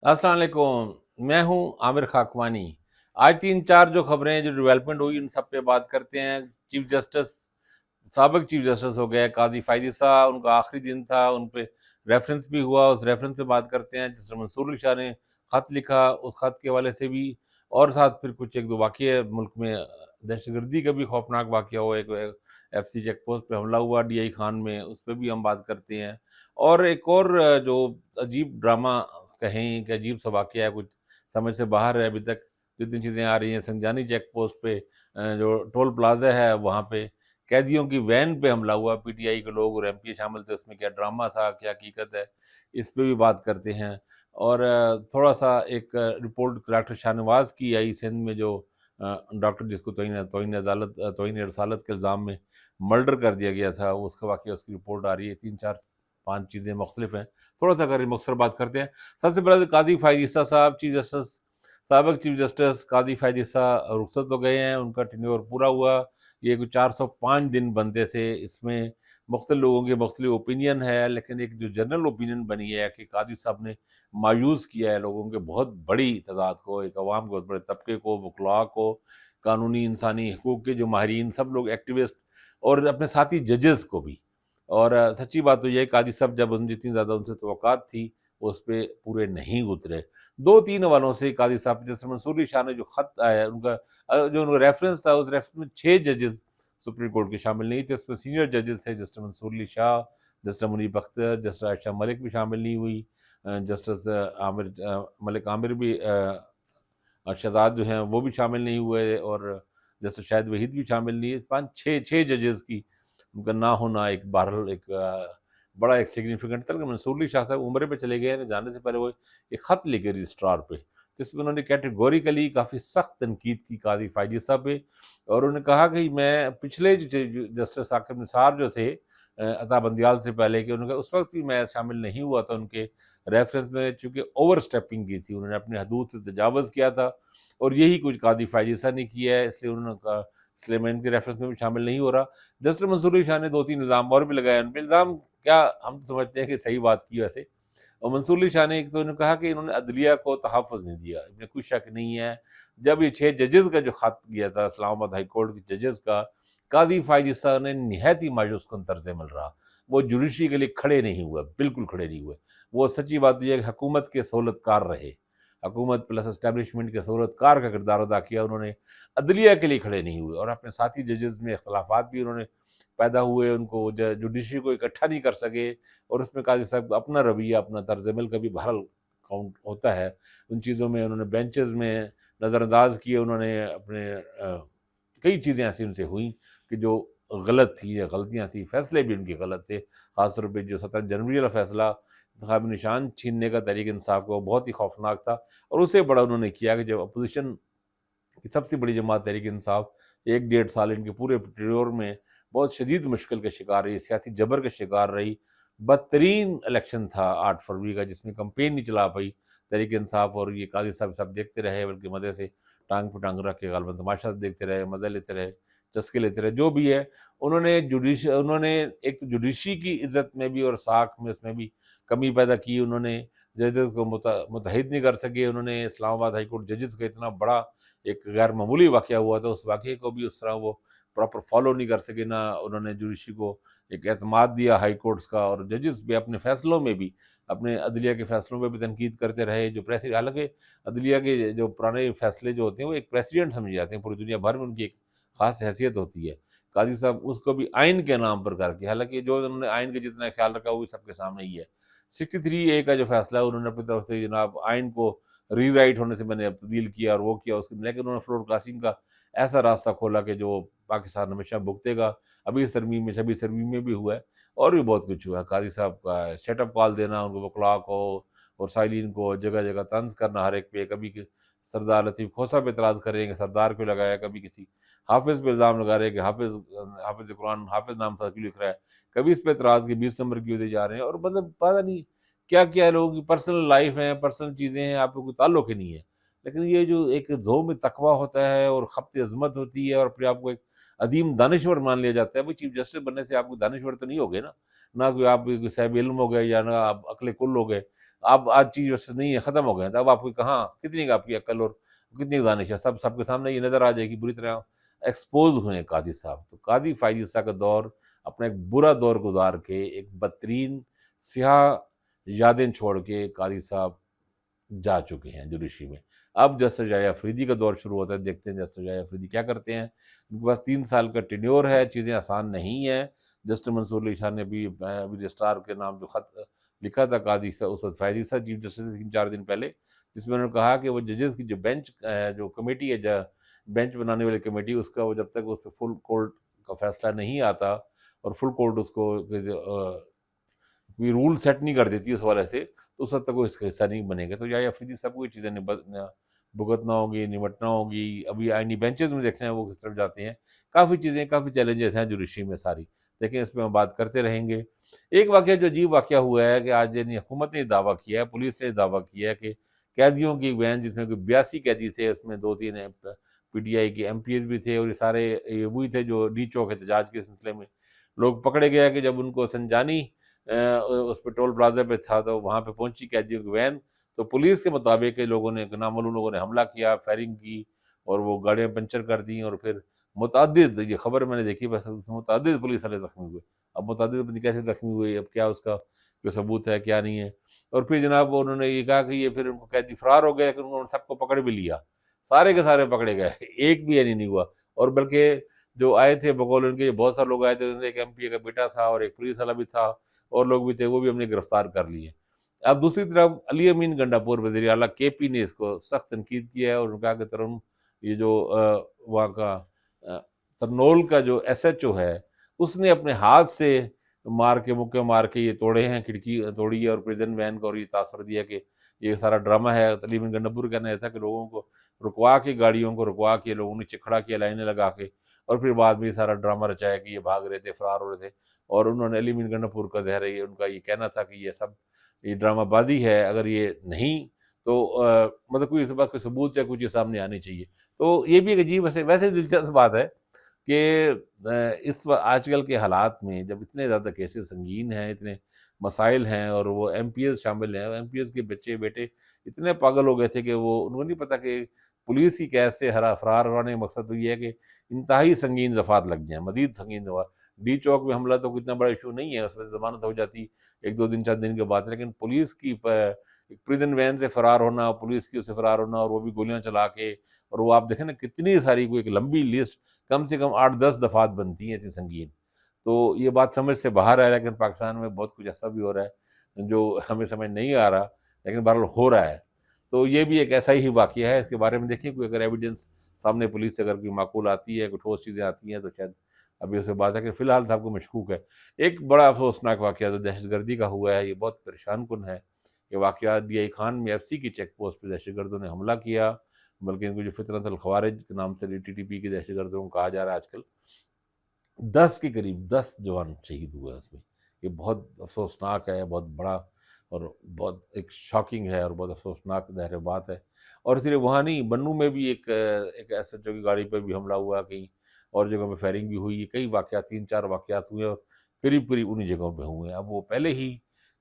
अस्सलाम वालेकुम। मैं हूँ आमिर खाकवानी। आज 3-4 जो खबरें जो डेवलपमेंट हुई उन सब पे बात करते हैं। चीफ जस्टिस साबिक चीफ जस्टिस हो गए काज़ी फ़ायद ईसा, उनका आखिरी दिन था, उन पे रेफ़रेंस भी हुआ, उस रेफ़रेंस पे बात करते हैं। जस्टिस मंसूर अली शाह ने ख़त लिखा, उस ख़त के हवाले से भी और साथ फिर कुछ 1-2 वाक़ये मुल्क में दहशतगर्दी का भी खौफ़नाक वाक़या हुआ, एक एफसी चेक पोस्ट पे हमला हुआ डीआई खान में, उस पे भी हम बात करते हैं। और एक और जो अजीब ड्रामा कहें कि अजीब-सा वाक़या है, कुछ समझ से बाहर है अभी तक, जितनी चीज़ें आ रही हैं। संजानी चेक पोस्ट पे जो टोल प्लाज़ा है, वहाँ पे कैदियों की वैन पे हमला हुआ, पीटीआई के लोग और एमपी शामिल थे, उसमें क्या ड्रामा था, क्या हकीकत है, इस पे भी बात करते हैं। और थोड़ा-सा एक रिपोर्ट डॉक्टर शाहनवाज़ की आई सिंध में जो डॉक्टर जिसको तौहीन रसालत के इल्ज़ाम में मर्डर कर दिया गया था, उसका वाक़या उसकी रिपोर्ट आ रही है, 3-4 5 चीज़ें मुख्तलिफ हैं। थोड़ा-सा अगर मुख्तसर बात करते हैं, सबसे पहले तो काज़ी फ़ायद ईसा साहब साबिक चीफ जस्टिस काज़ी फ़ायद ईसा रुखसत हो गए हैं, उनका टेन्योर पूरा हुआ। ये कुछ 405 दिन बनते थे, इसमें मुख्तलिफ लोगों के मुख्तलिफ ओपिनियन है, लेकिन एक जो जनरल ओपिनियन बनी है कि काज़ी साहब ने मायूस किया है लोगों के बहुत बड़ी तादाद को, एक अवाम के बहुत बड़े तबके को, वकला को, कानूनी इंसानी हकूक़ के जो माहिरीन, सब लोग एक्टिविस्ट और अपने साथी जजेस को भी। और सच्ची बात तो ये है काजी साहब जब उन जितनी ज़्यादा उनसे तवक्कात थी, वो उस पे पूरे नहीं उतरे। 2-3 हवालों से काजी साहब जैसे मंसूर अली शाह ने जो ख़त आया उनका जो उनका रेफ़रेंस था, उस रेफ़रेंस में 6 जजेस सुप्रीम कोर्ट के शामिल नहीं थे, उसमें सीनियर जजेस थे justice Mansoor Ali Shah, justice Munib Akhtar, justice Ayesha Malik भी शामिल नहीं हुई। जस्टिस मलिक आमिर भी शहज़ाद जो हैं वो भी शामिल नहीं हुए और जस्टिस शाहिद वहीद भी शामिल नहीं है। 5-6 जजेस की उनका ना होना एक बहरहाल एक बड़ा एक सिग्निफिकेंट था। लेकिन मंसूर अली शाह साहब उम्रे पे चले गए हैं, जाने से पहले वो एक ख़त लिखे रजिस्ट्रार पे, जिसमें उन्होंने कैटेगोरिकली काफ़ी सख्त तनकीद की काज़ी फ़ायद ईसा पे और उन्होंने कहा कि मैं पिछले जो जस्टिस साकिब निसार जो थे अता बंदियाल से पहले के, उन्होंने कहा उस वक़्त भी मैं शामिल नहीं हुआ था उनके रेफ़रेंस में, चूँकि ओवर स्टेपिंग की थी, उन्होंने अपनी हदूद से तजावुज़ किया था और यही कुछ काज़ी फ़ायद ईसा ने किया है, इसलिए उन्होंने कहा इसलिए मैं इनके रेफ़रेंस में भी शामिल नहीं हो रहा। जस्टिस मंसूर अली शाह ने 2-3 इल्ज़ाम और भी लगाए उन पे, इल्ज़ाम क्या हम तो समझते हैं कि सही बात की वैसे। और मंसूर अली शाह ने एक तो इन्होंने कहा कि इन्होंने अदलिया को तहफ़्फ़ुज़ नहीं दिया, इसमें कोई शक नहीं है। जब ये 6 जजेस का जो ख़त गया था इस्लामाबाद हाई कोर्ट के जजेस का, काज़ी फ़ायद ईसा ने निहायत ही मायूसकुन तर्ज़-ए-अमल रहा। वो जुडिशरी के लिए खड़े नहीं हुए, बिल्कुल खड़े नहीं हुए। वो सच्ची बात ये है कि हुकूमत के सहूलतकार रहे। हुकूमत प्लस एस्टेब्लिशमेंट के सहूलतकार का किरदार अदा किया उन्होंने, अदलिया के लिए खड़े नहीं हुए और अपने साथी जजेस में इख्तलाफात भी उन्होंने पैदा हुए, उनको जुडिशरी को इकट्ठा नहीं कर सके और उसमें काज़ी साहब अपना रवैया, अपना तर्ज़-ए-अमल का भी बहरहाल काउंट होता है। उन चीज़ों में उन्होंने बेंचेज़ में नज़रअंदाज किए, उन्होंने अपने कई चीज़ें ऐसी उनसे हुई कि जो गलत थी या गलतियाँ थी, फ़ैसले भी उनके गलत थे। ख़ास तौर पे जो 17 जनवरी वाला फ़ैसला इंतखाबी निशान छीनने का तहरीक-ए-इंसाफ का, वो बहुत ही खौफ़नाक था और उससे बड़ा उन्होंने किया कि जब अपोज़िशन कि सबसे बड़ी जमात तहरीक-ए-इंसाफ 1 डेढ़ साल इनके पूरे टेन्योर में बहुत शदीद मुश्किल का शिकार रही, सियासी जबर का शिकार रही। बदतरीन इलेक्शन था 8 फरवरी का जिसमें कैंपेन नहीं चला पाई तहरीक-ए-इंसाफ और ये काज़ी साहब सब देखते रहे बल्कि मज़े से टाँग पे टाँग रख के गालिबन तमाशा देखते रहे, मज़े लेते रहे, चस्के लेते रहे, जो भी है। उन्होंने एक तो जुडिशरी की इज़्ज़त में भी और साख में उसमें भी कमी पैदा की उन्होंने, जजेस को मुत्तहिद नहीं कर सके उन्होंने, इस्लामाबाद हाई कोर्ट जजेस का इतना बड़ा एक गैर मामूली वाक़या हुआ था, उस वाक़ये को भी उस तरह वो प्रॉपर फ़ॉलो नहीं कर सके, ना उन्होंने जुडिशरी को एक एतमाद दिया हाई कोर्ट्स का और जजेस भी अपने फ़ैसलों में भी, अपने अदलिया के फ़ैसलों पे भी तनकीद करते रहे, जो प्रेसि हालाँकि अदलिया के जो पुराने फ़ैसले जो होते हैं, वो एक प्रेसिडेंट समझे जाते हैं, पूरी दुनिया भर में उनकी एक ख़ास हैसियत होती है। काज़ी साहब उसको भी आइन के नाम पर करके, हालाँकि जो उन्होंने आइन का जितना ख़्याल रखा, वो भी सबके सामने ही है। 63 ए का जो फ़ैसला है, उन्होंने अपनी तरफ से जनाब आइन को रीराइट होने से मैंने तब्दील किया और वो किया उसके लेकिन उन्होंने फ्लोर क्रॉसिंग का ऐसा रास्ता खोला कि जो पाकिस्तान हमेशा भुगतेगा। अभी इस तरमीम में 26 तरमीम में भी हुआ है और भी बहुत कुछ हुआ है। काज़ी साहब का शटअप कॉल देना उनको वकला को और साइलिन को जगह-जगह तंज़ करना हर एक पे, कभी कि सरदार लतीफ़ खोसा पे एतराज़ कर रहे हैं कि सरदार क्यों लगाया, कभी किसी हाफ़िज़ पे इल्ज़ाम लगा रहे हैं कि हाफ़िज़ कुरान हाफ़िज़ नाम था क्यों लिख रहा है, कभी इस पे एतराज़ कि 20 नंबर क्यों दिए जा रहे हैं और मतलब पता नहीं क्या-क्या लोगों की पर्सनल लाइफ़ है, पर्सनल चीज़ें हैं, आपको कोई ताल्लुक ही नहीं है। लेकिन ये जो एक ज़ोम तक़वा होता है और ख़ब्त अज़मत होती है और अपने आप को एक अज़ीम दानिश्वर मान लिया जाता है, भाई चीफ़ जस्टिस बनने से आप कोई दानिश्वर तो नहीं हो गए ना। ना कोई आप कोई साहिब इल्म हो गए या ना आप अक़ल कुल हो गए। अब आज चीज़ वैसे नहीं है, ख़त्म हो गए हैं, तो अब आपको कहाँ कितनी आपकी अक्ल और कितनी दानिश है, सब सबके सामने ये नज़र आ जाएगी, बुरी तरह एक्सपोज़ हुए हैं कादी साहब। तो कादी फ़ायज़ ईसा का दौर अपना एक बुरा दौर गुज़ार के, एक बदतरीन स्याह यादें छोड़ के कादी साहब जा चुके हैं जुडिशरी में। अब जस्टिस जाया अफरीदी का दौर शुरू होता है, देखते हैं जस्टिस जाया अफरीदी क्या करते हैं। उनके पास 3 साल का टेन्योर है, चीज़ें आसान नहीं हैं। जस्टिस मंसूर अली शाह ने भी अभी रजिस्ट्रार के नाम जो खत लिखा था कादी सा उस वक़्त फ़ैज़ ईसा चीफ जस्टिस थे 3-4 दिन पहले, जिसमें उन्होंने कहा कि वो जजेस की जो बेंच जो कमेटी है बेंच बनाने वाली कमेटी, उसका वो जब तक उस पे फुल कोर्ट का फ़ैसला नहीं आता और फुल कोर्ट उसको कोई रूल सेट नहीं कर देती उस वाले से, तो उस हद तक वो इसका हिस्सा नहीं बनेगा। तो या अफरीदी साहब को ये चीज़ें भुगतना होगी, निपटना होगी। अभी आईनी बेंचेस में देखते हैं वो किस तरफ जाते हैं। काफ़ी चीज़ें, काफ़ी चैलेंजेस हैं जुडिशरी में सारी। लेकिन इसमें हम बात करते रहेंगे। एक वाक़या जो अजीब वाक़या हुआ है कि आज यानी हुकूमत ने दावा किया है, पुलिस ने दावा किया है कि कैदियों की वैन जिसमें कोई 82 कैदी थे, उसमें 2-3 पीटीआई के एमपीएस भी थे और ये सारे ये वही थे जो डी चौक एहतजाज के सिलसिले में लोग पकड़े गए कि जब उनको संजानी उस पेट्रोल प्लाज़ा पे था, तो वहाँ पे पहुँची कैदियों की वैन, तो पुलिस के मुताबिक के लोगों ने नामालूम लोगों ने हमला किया, फायरिंग की और वो गाड़ियाँ पंचर कर दी और फिर मुतअद्दिद ये खबर मैंने देखी बस मुतअद्दिद पुलिस वाले ज़ख्मी हुए। अब मुतअद्दिद पता नहीं कैसे ज़ख्मी हुए, अब क्या उसका कोई सबूत है, क्या नहीं है। और फिर जनाब उन्होंने ये कहा कि ये फिर उनको कैदी फरार हो गए, लेकिन उन्होंने सबको पकड़ भी लिया। सारे के सारे पकड़े गए, एक भी यानी नहीं हुआ और बल्कि जो आए थे बकौल उनके बहुत सारे लोग आए थे, उनमें एक एमपीए का बेटा था और एक पुलिस वाला भी था और लोग भी थे, वो भी हमने गिरफ्तार कर लिए। अब दूसरी तरफ अली अमीन गंडापुर वज़ीर आला केपी ने इसको सख्त तनकीद किया है और उन्होंने कहा कि तुरंत ये जो वहाँ का अ, तरनोल का जो एसएचओ है, उसने अपने हाथ से मार के मुक्के मार के ये तोड़े हैं, खिड़की तोड़ी है और प्रिज़न वैन को और ये तासर दिया कि ये सारा ड्रामा है। अली अमीन गंडापुर का कहना ये था कि लोगों को रुकवा के, गाड़ियों को रुकवा के, लोगों ने चिखड़ा किया लाइनें लगा के और फिर बाद में ये सारा ड्रामा रचाया कि ये भाग रहे थे, फरार हो रहे थे। और उन्होंने अली अमीन गंडापुर का ज़हर ये उनका ये कहना था कि ये सब ये ड्रामाबाज़ी है, अगर ये नहीं तो मतलब कोई इसके पास कोई सबूत या कुछ चीज़ सामने आनी चाहिए। तो ये भी एक अजीब वैसे वैसे दिलचस्प बात है कि आजकल के हालात में जब इतने ज़्यादा केसेस संगीन हैं, इतने मसाइल हैं और वो एमपीएस शामिल हैं, एमपीएस के बच्चे-बेटे इतने पागल हो गए थे कि वो उनको नहीं पता कि पुलिस की कैद से फरार होने का मकसद तो ये है कि इंतहाई संगीन दफ़ात लग जाएँ, मज़ीद संगीन दफ़ा डी चौक में हमला तो कोई इतना बड़ा इश्यू नहीं है, उसमें ज़मानत हो जाती 1-2 दिन, 4 दिन के बाद। लेकिन पुलिस की एक प्रिज़न वैन से फरार होना, पुलिस की उससे फरार होना और वो भी गोलियाँ चला के और वो आप देखें ना कितनी सारी कोई एक लंबी लिस्ट कम से कम 8-10 दफ़ात बनती हैं इतनी संगीन। तो ये बात समझ से बाहर है लेकिन पाकिस्तान में बहुत कुछ ऐसा भी हो रहा है, जो हमें समझ नहीं आ रहा, लेकिन बहरहाल हो रहा है। तो ये भी एक ऐसा ही वाक़या है, इसके बारे में देखिए कोई अगर एविडेंस सामने पुलिस से अगर कोई माकूल आती है, कोई ठोस चीज़ें आती हैं तो शायद अभी उसके बाद है कि फ़िलहाल साहब को मशकूक है। एक बड़ा अफ़सोसनाक वाक़या तो दहशतगर्दी का हुआ है, ये बहुत परेशान-कुन है। ये वाक़या डीआई खान में एफसी की चेक पोस्ट पे दहशतगर्दों ने हमला किया, बल्कि इनको जो फितरत अल खवारिज के नाम से टीटीपी के दहशतगर्दों को कहा जा रहा है आजकल। 10 के करीब 10 जवान शहीद हुए हैं उसमें। ये बहुत अफ़सोसनाक है, बहुत बड़ा और बहुत एक शॉकिंग है और बहुत अफ़सोसनाक ज़ाहिर बात है। और सिर्फ़ वहाँ नहीं, बन्नू में भी एक एसएचओ की गाड़ी पे भी हमला हुआ, कहीं और जगहों पे फायरिंग भी हुई। कई वाक़यात 3-4 वाक़यात हुए और करीब-करीब उन्हीं जगहों पे हुए हैं। अब वो पहले ही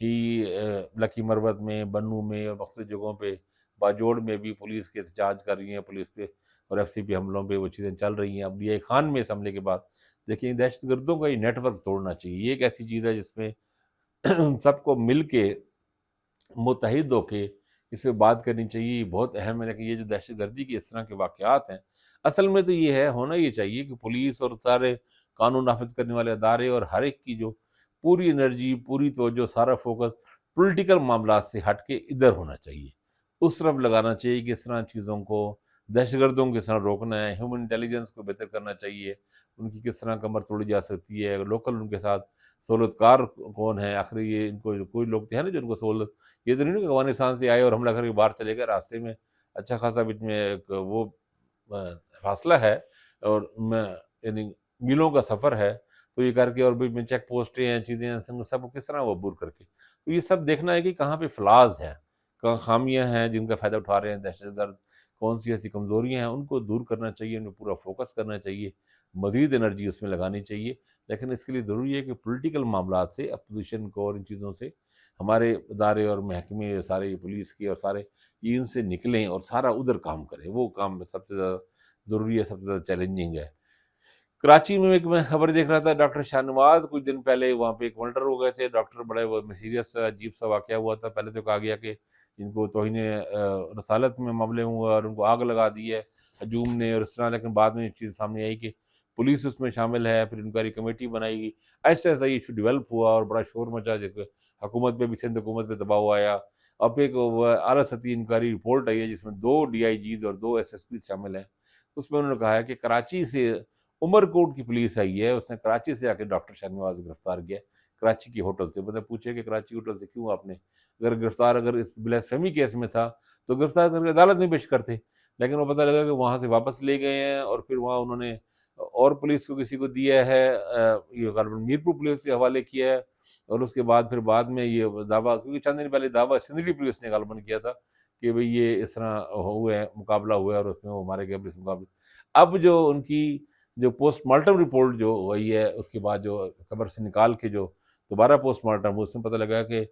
लकी मरवत में, बन्नू में और मुख्तलिफ़ जगहों पे, बाजोड़ में भी पुलिस के एहतजाज कर रही है, पुलिस पे और एफसी पे हमलों पे वो चीज़ें चल रही हैं। अब डीआई खान में इस हमले के बाद देखिए दहशतगर्दों का ये नेटवर्क तोड़ना चाहिए। ये एक ऐसी चीज़ है जिसमें सबको मिल के मुत्तहिद होके इस पे बात करनी चाहिए। ये बहुत अहम है कि ये जो दहशतगर्दी के इस तरह के वाक़यात हैं, असल में तो ये है होना ये चाहिए कि पुलिस और सारे कानून नाफ़िज़ करने वाले अदारे और हर एक की जो पूरी एनर्जी, पूरी तवज्जो, सारा फ़ोकस पॉलिटिकल मामलात से हट के इधर होना चाहिए। उस तरफ लगाना चाहिए कि इस तरह चीज़ों को दहशतगर्दों को किस तरह रोकना है, ह्यूमन इंटेलिजेंस को बेहतर करना चाहिए, उनकी किस तरह कमर तोड़ी जा सकती है, लोकल उनके साथ सहूलतकार कौन है, आखिर ये इनको कोई लोग तो हैं ना जो उनको सहूलत ये तो नहीं ना कि अफ़गानिस्तान से आए और हमला करके बाहर चले गए, रास्ते में अच्छा खासा बीच में एक वो फासला है और यानी मीलों का सफ़र है, तो ये करके और बीच में चेक पोस्टें हैं, चीज़ें हैं, सब किस तरह वो अबूर करके। तो ये सब देखना है कि कहाँ पे फ्लॉज़ हैं, कहाँ ख़ामियाँ हैं जिनका फ़ायदा उठा रहे हैं दहशतगर्द, कौन-सी ऐसी कमज़ोरियाँ हैं, उनको दूर करना चाहिए, उनमें पूरा फ़ोकस करना चाहिए, मज़ीद एनर्जी उसमें लगानी चाहिए। लेकिन इसके लिए ज़रूरी है कि पॉलिटिकल मामलात से, अपोज़िशन को और इन चीज़ों से हमारे इदारे और महकमे सारे पुलिस के और सारे ये इनसे निकलें और सारा उधर काम करें। वो काम सबसे ज़्यादा ज़रूरी है, सबसे ज़्यादा चैलेंजिंग है। कराची में एक मैं खबर देख रहा था, डॉक्टर शाहनवाज़ कुछ दिन पहले वहाँ पे एक मर्डर हो गए थे। डॉक्टर बड़े वो सीरियस अजीब-सा वाक़या हुआ था। पहले तो कहा गया कि इनको तौहीन रसालत में मामले हुआ और उनको आग लगा दी है हजूम ने और इस तरह, लेकिन बाद में ये चीज़ सामने आई कि पुलिस उसमें शामिल है, फिर इंक्वायरी कमेटी बनाई गई। ऐसे-ऐसे ये इश्यू डेवलप हुआ और बड़ा शोर मचा, जैसे हुकूमत पे भी, सिंध हुकूमत पे दबाव आया। अब एक व आला सतही इंक्वायरी रिपोर्ट आई है जिसमें 2 डीआईजीज़ और 2 एसएसपी शामिल हैं। उसमें उन्होंने कहा है कि कराची से उमरकोट की पुलिस आई है, उसने कराची से आके डॉक्टर शाहनवाज़ गिरफ्तार किया है, कराची के होटल से। मतलब पूछे कि कराची होटल से क्यों आपने, अगर इस ब्लास्फेमी केस में था, तो गिरफ्तार करके अदालत में पेश करते। लेकिन वो पता लगा कि वहाँ से वापस ले गए हैं और फिर वहाँ उन्होंने और पुलिस को किसी को दिया है, ये गालिबन मीरपुर पुलिस के हवाले किया है और उसके बाद फिर बाद में ये दावा, क्योंकि चंद दिन पहले दावा सिंदरी पुलिस ने गालिबन किया था कि भई ये इस तरह हुए हैं, मुकाबला हुआ है और उसमें वो मारे गए पुलिस मुकाबले। अब जो उनकी जो पोस्टमार्टम रिपोर्ट जो हुई है, उसके बाद जो कब्र से निकाल के जो दोबारा पोस्टमार्टम हुआ, उसमें पता लगा कि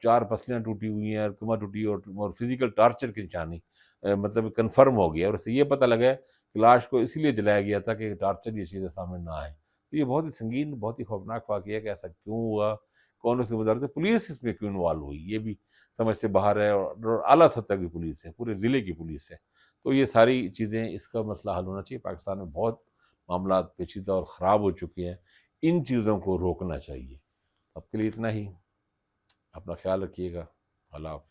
4 पसलियाँ टूटी हुई हैं और कमर टूटी और फिज़िकल टॉर्चर की निशानी मतलब कन्फर्म हो गया और उससे ये पता लगा है कि लाश को इसीलिए जलाया गया था कि टॉर्चर ये चीज़ें सामने ना आए। तो ये बहुत ही संगीन, बहुत ही खौफनाक वाक़या है कि ऐसा क्यों हुआ? कौन उसकी वज़ारत है? पुलिस इसमें क्यों इन्वॉल्व हुई? ये भी समझ से बाहर है और आला सतह की पुलिस है, पूरे ज़िले की पुलिस है। तो ये सारी चीज़ें, इसका मसला हल होना चाहिए। पाकिस्तान में बहुत मामलात पेचीदा और ख़राब हो चुके हैं। इन चीज़ों को रोकना चाहिए। अब के लिए इतना ही। अपना ख़्याल रखिएगा। अल्लाह हाफ़िज़।